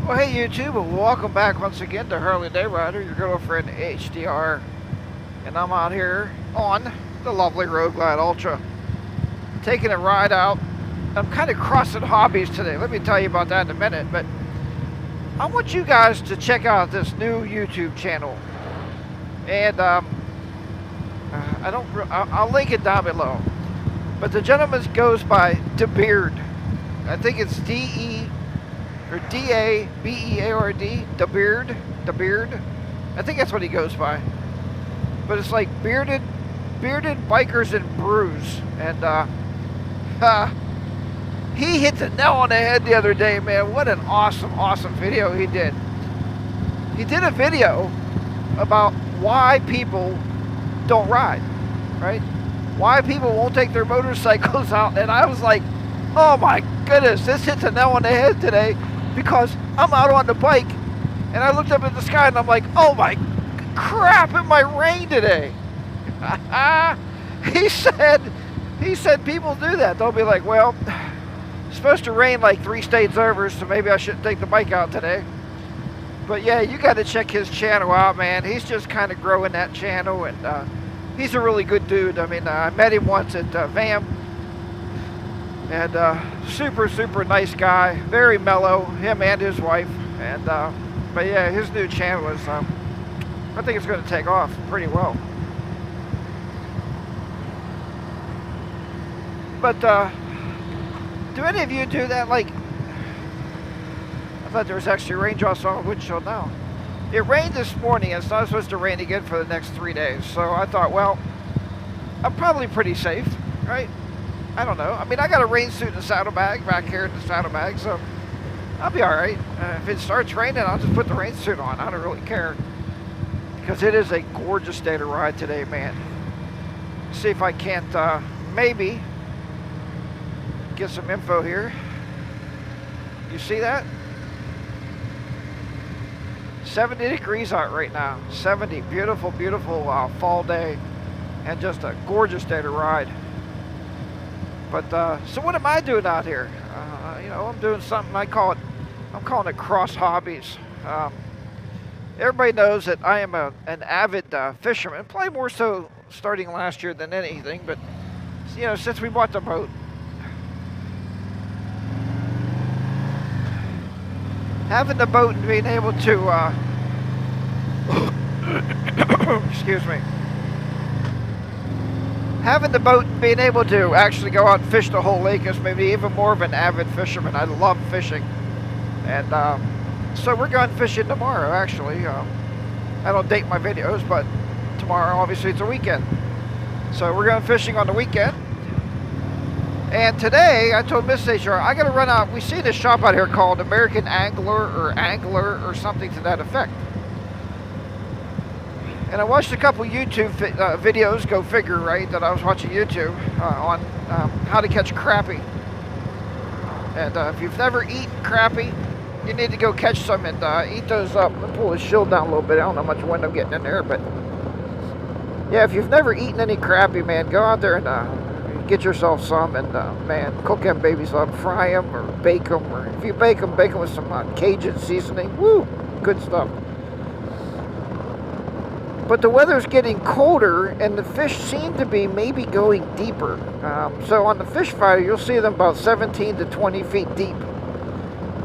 Well, hey YouTube, and welcome back once again to HarleyDayRider, your girlfriend HDR, and I'm out here on the lovely Road Glide Ultra, taking a ride out. I'm kind of crossing hobbies today. Let me tell you about that in a minute, but I want you guys to check out this new YouTube channel, and I'll link it down below. But the gentleman goes by DeBeard. I think it's D-E or D-A-B-E-A-R-D, DeBeard. I think that's what he goes by. But it's like bearded bikers and brews. And he hit the nail on the head the other day, man. What an awesome video he did. He did a video about why people don't ride, right? Why people won't take their motorcycles out. And I was like, oh my goodness, this hit the nail on the head today. Because I'm out on the bike, and I looked up at the sky, and I'm like, oh my crap, it might rain today. He said people do that. They'll be like, well, it's supposed to rain like 3 states over, so maybe I shouldn't take the bike out today. But yeah, you got to check his channel out, man. He's just kind of growing that channel, and he's a really good dude. I mean, I met him once at VAM. And super nice guy, very mellow, him and his wife. And but yeah, his new channel is I think it's going to take off pretty well. But do any of you do that? Like, I thought there was actually raindrops on the windshield now. It rained this morning, and it's not supposed to rain again for the next 3 days. So I thought, well, I'm probably pretty safe, right? I don't know. I mean, I got a rain suit and a saddlebag back here in the saddlebag, so I'll be all right. If it starts raining, I'll just put the rain suit on. I don't really care, because it is a gorgeous day to ride today, man. See if I can't maybe get some info here. You see that? 70 degrees out right now. 70, beautiful fall day, and just a gorgeous day to ride. But so what am I doing out here? You know, I'm doing something I'm calling it cross hobbies. Everybody knows that I am an avid fisherman, probably more so starting last year than anything. But you know, since we bought the boat, having the boat and being able to excuse me. Having the boat and being able to actually go out and fish the whole lake has made me even more of an avid fisherman. I love fishing. And so we're going fishing tomorrow, actually. I don't date my videos, but tomorrow, obviously, it's a weekend. So we're going fishing on the weekend. And today, I told Miss HR, I got to run out. We see this shop out here called American Angler or something to that effect. And I watched a couple YouTube videos, go figure, right, that I was watching YouTube on how to catch crappie. And if you've never eaten crappie, you need to go catch some and eat those up. I'm going to pull the shield down a little bit. I don't know how much wind I'm getting in there, but yeah, if you've never eaten any crappie, man, go out there and get yourself some, and man, cook them babies up, fry them or bake them, or if you bake them with some Cajun seasoning. Woo, good stuff. But the weather's getting colder, and the fish seem to be maybe going deeper. So on the fish finder, you'll see them about 17 to 20 feet deep.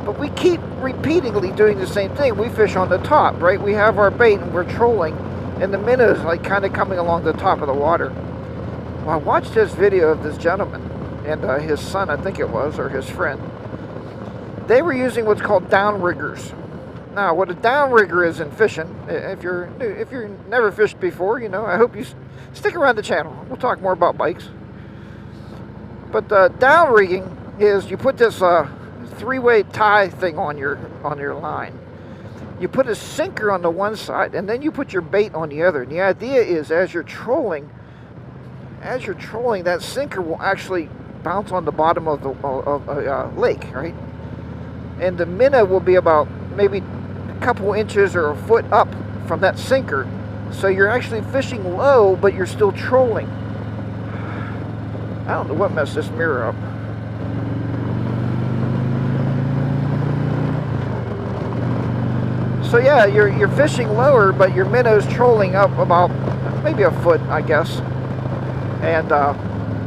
But we keep repeatedly doing the same thing. We fish on the top, right? We have our bait, and we're trolling, and the minnows like kind of coming along the top of the water. Well, I watched this video of this gentleman and his son, I think it was, or his friend. They were using what's called downriggers. Now, what a downrigger is in fishing, if you're never fished before, you know, I hope you stick around the channel. We'll talk more about bikes. But downrigging is you put this 3-way tie thing on your line. You put a sinker on the one side, and then you put your bait on the other. And the idea is, as you're trolling, that sinker will actually bounce on the bottom of the lake, right? And the minnow will be about maybe a couple inches or a foot up from that sinker. So you're actually fishing low, but you're still trolling. I don't know what messed this mirror up. So yeah, you're fishing lower, but your minnow's trolling up about maybe a foot, I guess. And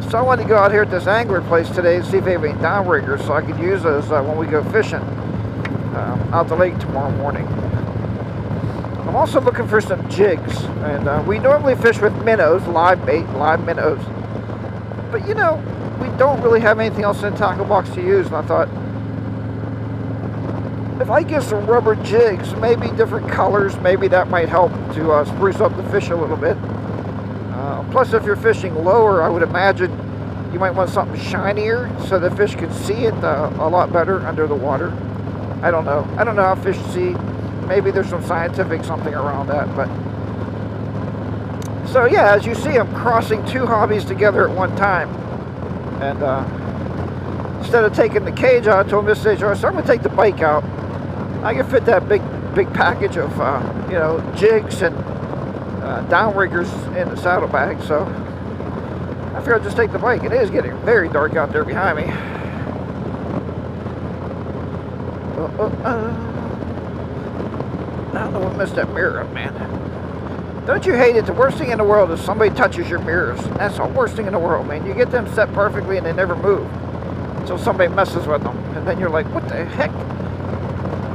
so I wanted to go out here at this angler place today and see if they have any downriggers so I could use those when we go fishing out the lake tomorrow morning. I'm also looking for some jigs, and we normally fish with minnows, live bait, live minnows. But you know, we don't really have anything else in the tackle box to use, and I thought, if I get some rubber jigs, maybe different colors, maybe that might help to spruce up the fish a little bit. Plus, if you're fishing lower, I would imagine you might want something shinier so the fish can see it a lot better under the water. I don't know. I don't know how fish see. Maybe there's some scientific something around that, but... So yeah, as you see, I'm crossing two hobbies together at one time. And instead of taking the cage out to this stage, so I'm going to take the bike out. I can fit that big package of, you know, jigs and downriggers in the saddlebag, so I figured I'd just take the bike. It is getting very dark out there behind me. I don't know what messed that mirror up, man. Don't you hate it? The worst thing in the world is somebody touches your mirrors. That's the worst thing in the world, man. You get them set perfectly and they never move until somebody messes with them, and then you're like, what the heck?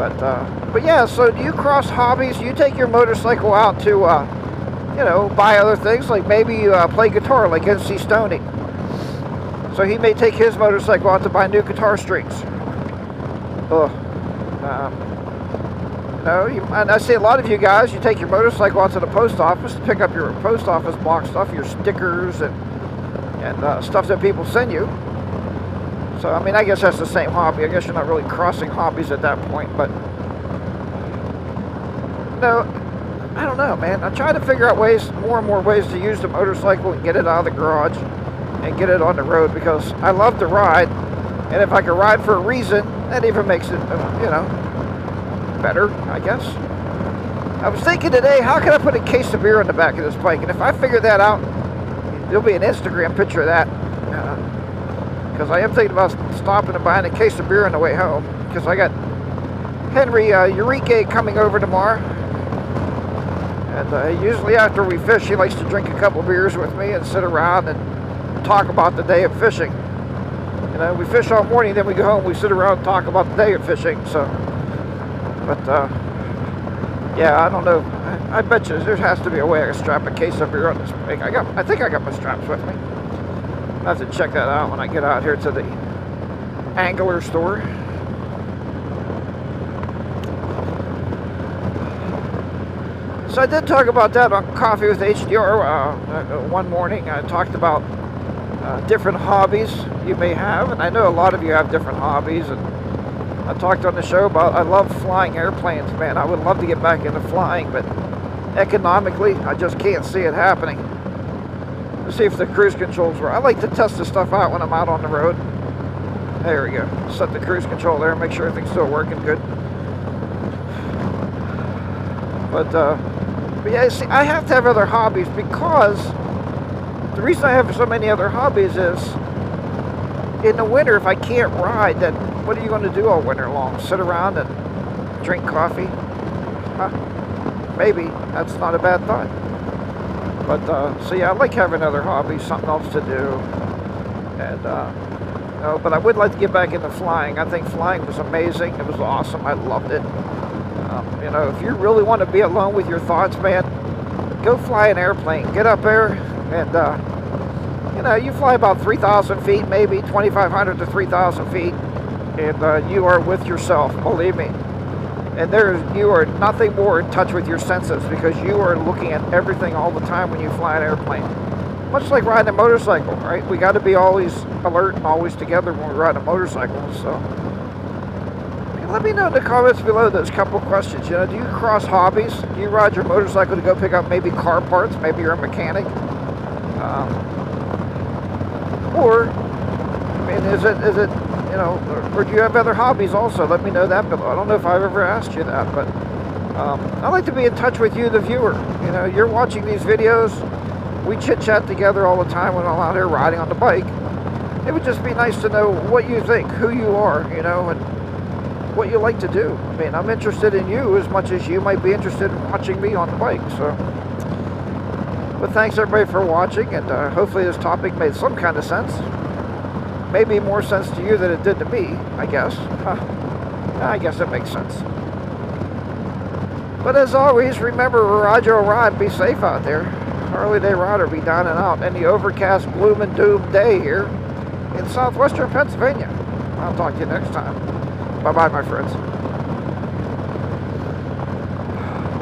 But yeah, so do you cross hobbies? Do you take your motorcycle out to, you know, buy other things? Like maybe you play guitar like NC Stoney. So he may take his motorcycle out to buy new guitar strings. No, and I see a lot of you guys, you take your motorcycle out to the post office to pick up your post office box stuff, your stickers and stuff that people send you. So, I mean, I guess that's the same hobby. I guess you're not really crossing hobbies at that point, but... No, I don't know, man. I try to figure out ways, more and more ways to use the motorcycle and get it out of the garage and get it on the road, because I love to ride, and if I can ride for a reason, that even makes it, you know, better, I guess. I was thinking today, how can I put a case of beer on the back of this bike? And if I figure that out, there'll be an Instagram picture of that. Because I am thinking about stopping and buying a case of beer on the way home. Because I got Henry Eureka coming over tomorrow. And usually after we fish, he likes to drink a couple beers with me and sit around and talk about the day of fishing. You know, we fish all morning, then we go home, we sit around and talk about the day of fishing. So, but yeah, I don't know. I bet you there has to be a way I can strap a case of beer on this bike. I think I got my straps with me. I'll have to check that out when I get out here to the angler store. So I did talk about that on Coffee with HDR one morning. I talked about different hobbies you may have, and I know a lot of you have different hobbies. And I talked on the show about I love flying airplanes, man. I would love to get back into flying, but economically, I just can't see it happening. Let's see if the cruise controls work. I like to test this stuff out when I'm out on the road. There we go. Set the cruise control there, make sure everything's still working good. But yeah, see, I have to have other hobbies, because the reason I have so many other hobbies is in the winter, if I can't ride, then what are you going to do all winter long? Sit around and drink coffee? Maybe. That's not a bad thought. But, so yeah, I like having other hobbies, something else to do. And, no, but I would like to get back into flying. I think flying was amazing. It was awesome. I loved it. You know, if you really want to be alone with your thoughts, man, go fly an airplane. Get up there and, you know, you fly about 3,000 feet, maybe 2,500 to 3,000 feet, and you are with yourself, believe me. And you are nothing more in touch with your senses, because you are looking at everything all the time when you fly an airplane. Much like riding a motorcycle, right? We got to be always alert and always together when we ride a motorcycle. So, let me know in the comments below those couple questions. You know, do you cross hobbies? Do you ride your motorcycle to go pick up maybe car parts? Maybe you're a mechanic. Or, I mean, is it, you know, or do you have other hobbies also? Let me know that below. I don't know if I've ever asked you that, but I like to be in touch with you, the viewer. You know, you're watching these videos. We chit-chat together all the time when I'm out here riding on the bike. It would just be nice to know what you think, who you are, you know, and what you like to do. I mean, I'm interested in you as much as you might be interested in watching me on the bike. So, but thanks everybody for watching, and hopefully this topic made some kind of sense. Maybe more sense to you than it did to me, I guess. I guess it makes sense. But as always, remember, ride your ride, be safe out there. HarleyDayRider be down and out any overcast, gloom and doom day here in southwestern Pennsylvania. I'll talk to you next time. Bye-bye, my friends.